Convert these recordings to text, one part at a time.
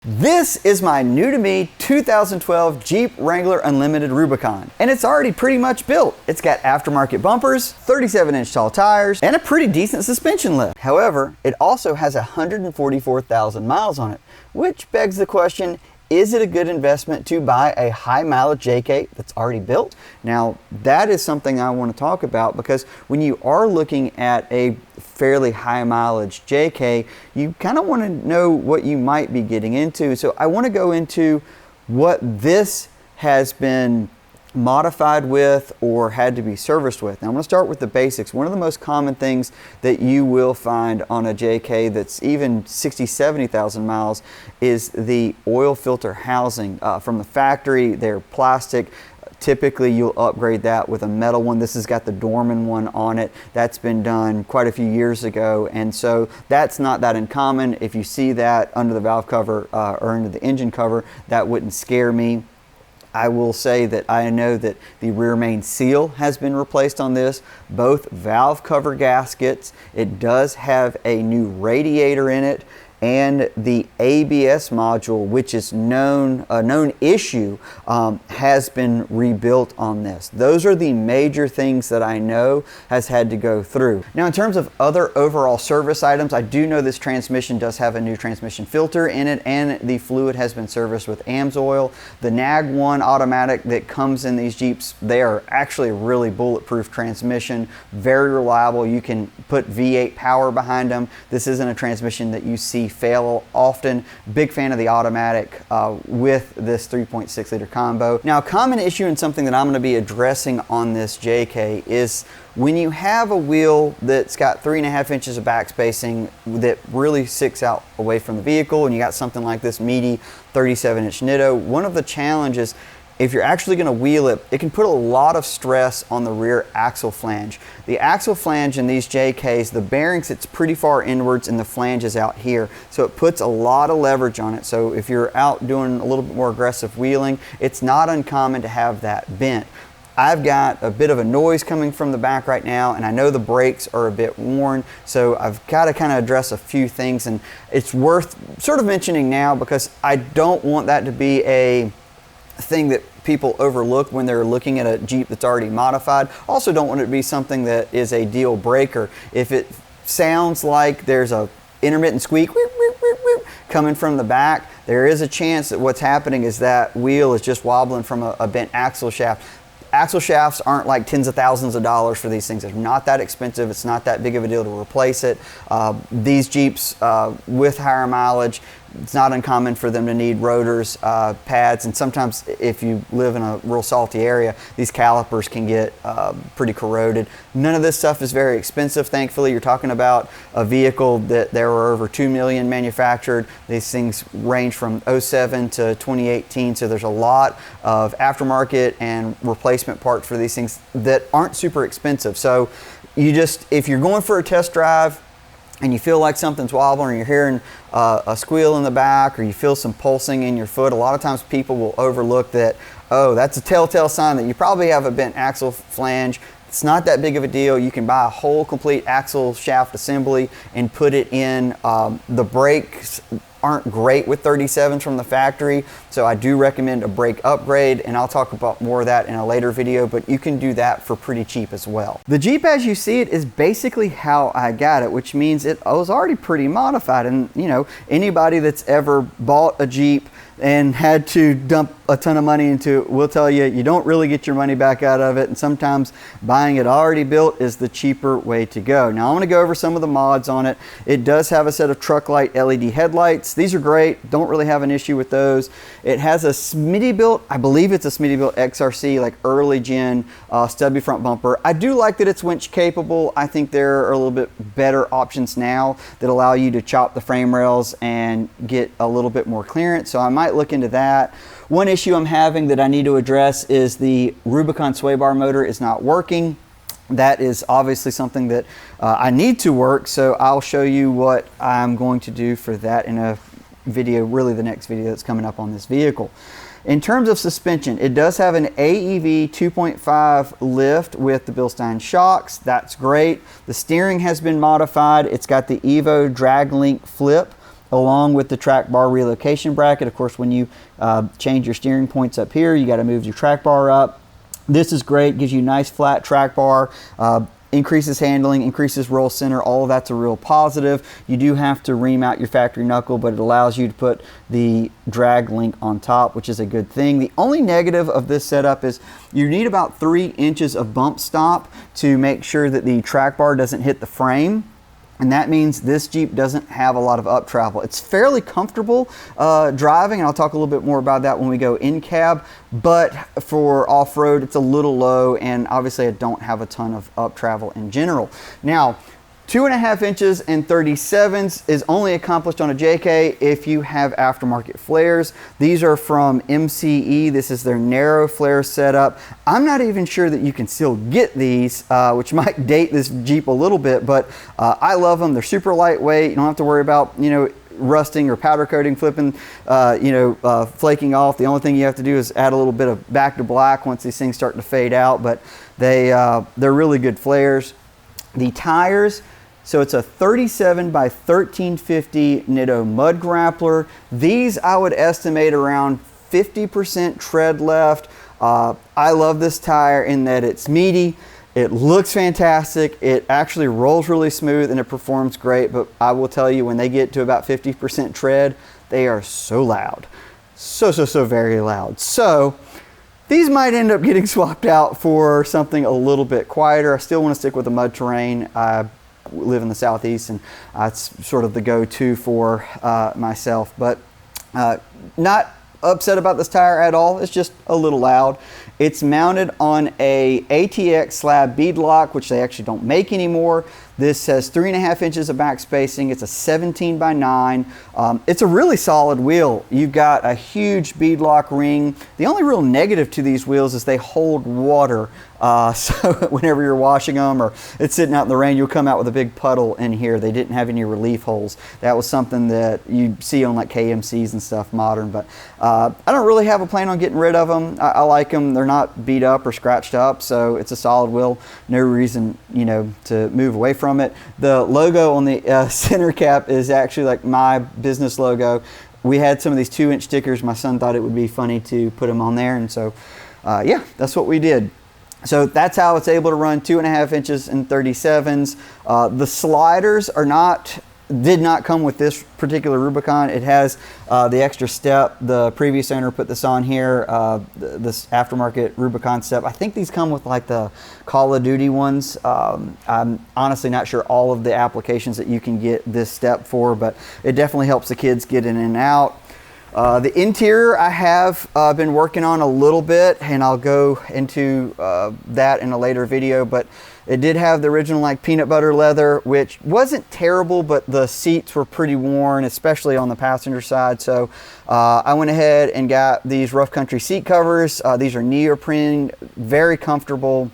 This is my new to me 2012 Jeep Wrangler Unlimited Rubicon, and it's already pretty much built. It's got aftermarket bumpers, 37-inch tall tires, and a pretty decent suspension lift. However, it also has 144,000 miles on it, which begs the question, is it a good investment to buy a high mileage JK that's already built? Now, that is something I want to talk about, because when you are looking at a fairly high mileage JK, you kind of want to know what you might be getting into. So I want to go into what this has been modified with or had to be serviced with. Now I'm going to start with the basics. One of the most common things that you will find on a JK that's even 60,000-70,000 miles is the oil filter housing. From the factory, they're plastic. Typically you'll upgrade that with a metal one. This has got the Dorman one on it. That's been done quite a few years ago, and so that's not that uncommon. If you see that under the valve cover or under the engine cover, that wouldn't scare me. I will say that I know that the rear main seal has been replaced on this, both valve cover gaskets. It does have a new radiator in it, and the ABS module, which is a known issue, has been rebuilt on this. Those are the major things that I know has had to go through. Now, in terms of other overall service items, I do know this transmission does have a new transmission filter in it, and the fluid has been serviced with AMSOIL. The NAG1 automatic that comes in these Jeeps, they are actually a really bulletproof transmission, very reliable. You can put V8 power behind them. This isn't a transmission that you see fail often. Big fan of the automatic with this 3.6 liter combo. Now, a common issue and something that I'm going to be addressing on this JK is when you have a wheel that's got 3.5 inches of back spacing that really sticks out away from the vehicle, and you got something like this meaty 37-inch Nitto, one of the challenges, if you're actually going to wheel it, it can put a lot of stress on the rear axle flange. The axle flange in these JKs, the bearing sits pretty far inwards and the flange is out here. So it puts a lot of leverage on it. So if you're out doing a little bit more aggressive wheeling, it's not uncommon to have that bent. I've got a bit of a noise coming from the back right now, and I know the brakes are a bit worn, so I've got to kind of address a few things, and it's worth sort of mentioning now because I don't want that to be a thing that people overlook when they're looking at a Jeep that's already modified. Also don't want it to be something that is a deal breaker. If it sounds like there's a intermittent squeak coming from the back, there is a chance that what's happening is that wheel is just wobbling from a bent axle shaft. Axle shafts aren't like tens of thousands of dollars for these things. They're not that expensive. It's not that big of a deal to replace it. These Jeeps with higher mileage, it's not uncommon for them to need rotors, pads, and sometimes if you live in a real salty area, these calipers can get pretty corroded. None of this stuff is very expensive, thankfully. You're talking about a vehicle that there were over 2 million manufactured. These things range from 07 to 2018, so there's a lot of aftermarket and replacement parts for these things that aren't super expensive. So you just, if you're going for a test drive, and you feel like something's wobbling, or you're hearing a squeal in the back, or you feel some pulsing in your foot, a lot of times people will overlook that, oh, that's a telltale sign that you probably have a bent axle flange. It's not that big of a deal. You can buy a whole complete axle shaft assembly and put it in. The brakes aren't great with 37s from the factory, so I do recommend a brake upgrade, and I'll talk about more of that in a later video, but you can do that for pretty cheap as well. The Jeep as you see it is basically how I got it, which means it was already pretty modified, and you know, anybody that's ever bought a Jeep and had to dump a ton of money into it will tell you you don't really get your money back out of it, and sometimes buying it already built is the cheaper way to go. Now I want to go over some of the mods on it. It does have a set of truck light LED headlights. These are great, don't really have an issue with those. It has a Smittybilt, I believe it's a Smittybilt XRC, like early gen stubby front bumper. I do like that it's winch capable. I think there are a little bit better options now that allow you to chop the frame rails and get a little bit more clearance, so I might look into that. One issue I'm having that I need to address is the Rubicon sway bar motor is not working. That is obviously something that I need to work, so I'll show you what I'm going to do for that in a video, really the next video that's coming up on this vehicle. In terms of suspension, it does have an AEV 2.5 lift with the Bilstein shocks. That's great. The steering has been modified. It's got the Evo drag link flip along with the track bar relocation bracket. Of course, when you change your steering points up here, you got to move your track bar up. This is great, gives you nice flat track bar, increases handling, increases roll center. All of that's a real positive. You do have to ream out your factory knuckle, but it allows you to put the drag link on top, which is a good thing. The only negative of this setup is you need about 3 inches of bump stop to make sure that the track bar doesn't hit the frame. And that means this Jeep doesn't have a lot of up travel. It's fairly comfortable driving, and I'll talk a little bit more about that when we go in cab, but for off-road, it's a little low, and obviously I don't have a ton of up travel in general. Now, 2.5 inches and 37s is only accomplished on a JK if you have aftermarket flares. These are from MCE. This is their narrow flare setup. I'm not even sure that you can still get these, which might date this Jeep a little bit, but I love them. They're super lightweight. You don't have to worry about, rusting or powder coating, flipping, flaking off. The only thing you have to do is add a little bit of back to black once these things start to fade out, but they're really good flares. The tires, so it's a 37 by 1350 Nitto Mud Grappler. These I would estimate around 50% tread left. I love this tire in that it's meaty, it looks fantastic, it actually rolls really smooth, and it performs great, but I will tell you, when they get to about 50% tread, they are so loud. So very loud. So these might end up getting swapped out for something a little bit quieter. I still want to stick with the mud terrain. I live in the Southeast, and it's sort of the go-to for myself, but not upset about this tire at all. It's just a little loud. It's mounted on a ATX slab bead lock, which they actually don't make anymore. This has 3.5 inches of back spacing. It's a 17 by 9. It's a really solid wheel. You've got a huge beadlock ring. The only real negative to these wheels is they hold water. So whenever you're washing them or it's sitting out in the rain, you'll come out with a big puddle in here. They didn't have any relief holes. That was something that you see on like KMCs and stuff modern, but I don't really have a plan on getting rid of them. I like them. They're not beat up or scratched up, so it's a solid wheel. No reason, to move away from it. The logo on the center cap is actually like my business logo. We had some of these 2-inch stickers. My son thought it would be funny to put them on there, and so yeah, that's what we did. So that's how it's able to run 2.5 inches and 37s. The sliders did not come with this particular Rubicon. It has the extra step. The previous owner put this on here, this aftermarket Rubicon step. I think these come with like the Call of Duty ones. I'm honestly not sure all of the applications that you can get this step for, but it definitely helps the kids get in and out. The interior I have been working on a little bit, and I'll go into that in a later video, but it did have the original like peanut butter leather, which wasn't terrible, but the seats were pretty worn, especially on the passenger side. So I went ahead and got these rough country seat covers. These are neoprene, very comfortable.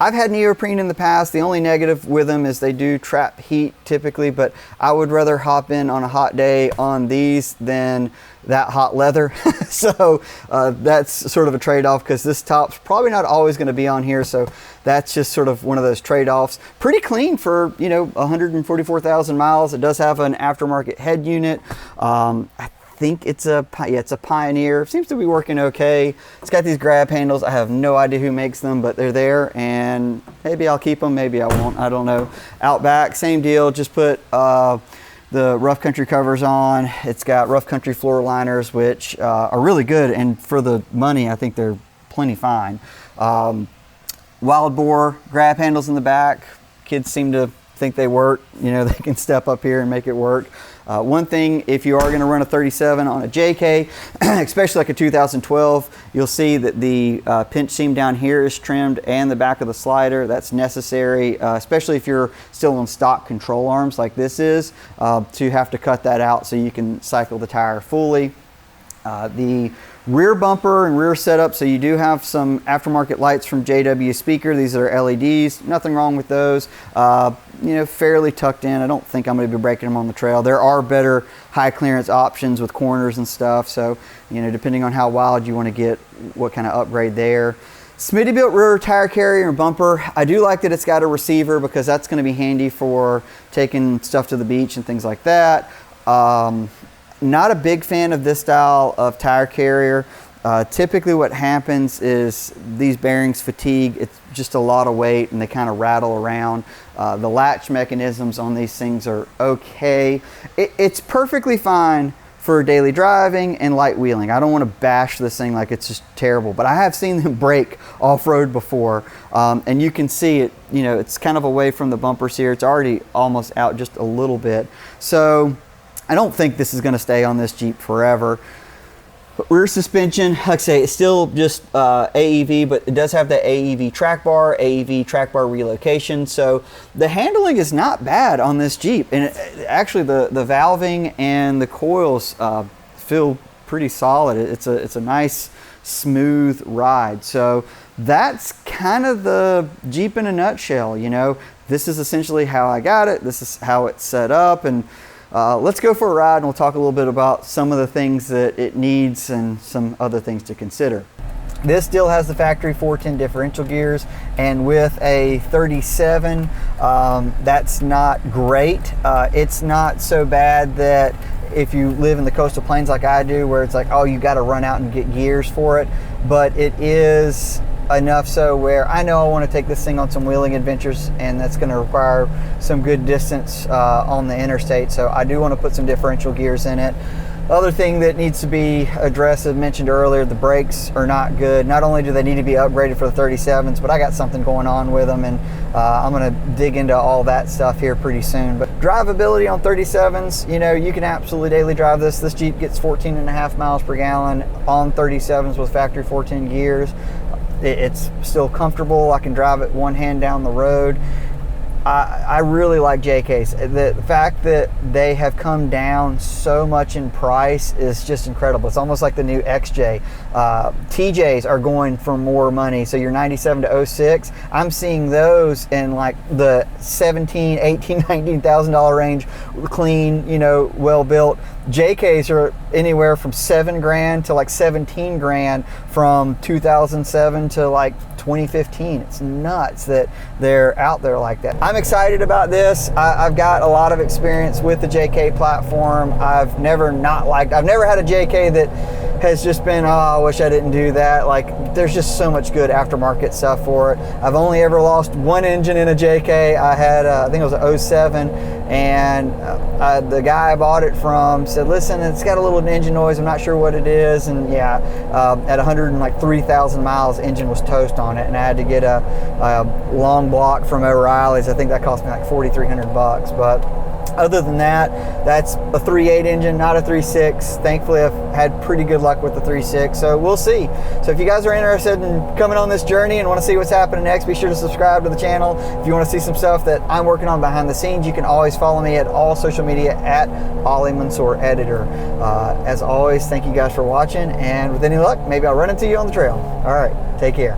I've had neoprene in the past. The only negative with them is they do trap heat typically, but I would rather hop in on a hot day on these than that hot leather. So that's sort of a trade-off, because this top's probably not always going to be on here. So that's just sort of one of those trade-offs. Pretty clean for 144,000 miles. It does have an aftermarket head unit. I think it's a Pioneer. Seems to be working okay. It's got these grab handles. I have no idea who makes them, but they're there, and maybe I'll keep them, maybe I won't, I don't know. Outback, same deal. Just put the rough country covers on. It's got rough country floor liners, which are really good, and for the money I think they're plenty fine. Wild bore grab handles in the back. Kids seem to think they work. They can step up here and make it work. One thing, if you are going to run a 37 on a JK, especially like a 2012, you'll see that the pinch seam down here is trimmed, and the back of the slider. That's necessary, especially if you're still on stock control arms like this is, to have to cut that out so you can cycle the tire fully. The rear bumper and rear setup, so you do have some aftermarket lights from JW Speaker. These are LEDs, nothing wrong with those. Fairly tucked in. I don't think I'm going to be breaking them on the trail. There are better high clearance options with corners and stuff, so depending on how wild you want to get, what kind of upgrade there. Smittybilt rear tire carrier and bumper. I do like that it's got a receiver, because that's going to be handy for taking stuff to the beach and things like that. Not a big fan of this style of tire carrier. Typically what happens is these bearings fatigue. It's just a lot of weight and they kind of rattle around. The latch mechanisms on these things are okay. It's perfectly fine for daily driving and light wheeling. I don't want to bash this thing like it's just terrible, but I have seen them break off-road before, and you can see it, you know, it's kind of away from the bumpers here. It's already almost out just a little bit. So I don't think this is going to stay on this Jeep forever. But rear suspension, like I say, it's still just AEV, but it does have the AEV track bar, AEV track bar relocation. So the handling is not bad on this Jeep. And actually the valving and the coils feel pretty solid. It's a nice, smooth ride. So that's kind of the Jeep in a nutshell. You know, this is essentially how I got it. This is how it's set up. And let's go for a ride and we'll talk a little bit about some of the things that it needs and some other things to consider. This still has the factory 410 differential gears, and with a 37, that's not great. It's not so bad that if you live in the coastal plains like I do, where it's like, oh, you got to run out and get gears for it, but it is enough so where I know I want to take this thing on some wheeling adventures, and that's going to require some good distance on the interstate, so I do want to put some differential gears in it. Other thing that needs to be addressed, as mentioned earlier, the brakes are not good. Not only do they need to be upgraded for the 37s, but I got something going on with them, and I'm going to dig into all that stuff here pretty soon. But drivability on 37s, you know, you can absolutely daily drive this. This Jeep gets 14.5 miles per gallon on 37s with factory 410 gears. It's still comfortable. I can drive it one hand down the road. I really like JKs. The fact that they have come down so much in price is just incredible. It's almost like the new XJ. TJs are going for more money. So your 97 to 06, I'm seeing those in like the $17,000, $18,000, $19,000 range, clean, you know, well built. JKs are anywhere from $7 grand to like 17 grand from 2007 to like 2015. It's nuts that they're out there like that. I'm excited about this. I've got a lot of experience with the JK platform. I've never had a JK that has just been, oh, I wish I didn't do that. Like, there's just so much good aftermarket stuff for it. I've only ever lost one engine in a JK. I had, I think it was an 07, and the guy I bought it from said, listen, it's got a little engine noise, I'm not sure what it is, and yeah, at 103,000 miles, engine was toast on it, and I had to get a long block from O'Reilly's. I think that cost me like $4,300, but other than that, that's a 3.8 engine, not a 3.6. Thankfully, I've had pretty good luck with the 3.6, so we'll see. So if you guys are interested in coming on this journey and want to see what's happening next, be sure to subscribe to the channel. If you want to see some stuff that I'm working on behind the scenes, you can always follow me at all social media at Ollie Mansour Editor. As always, thank you guys for watching, and with any luck, maybe I'll run into you on the trail. All right, take care.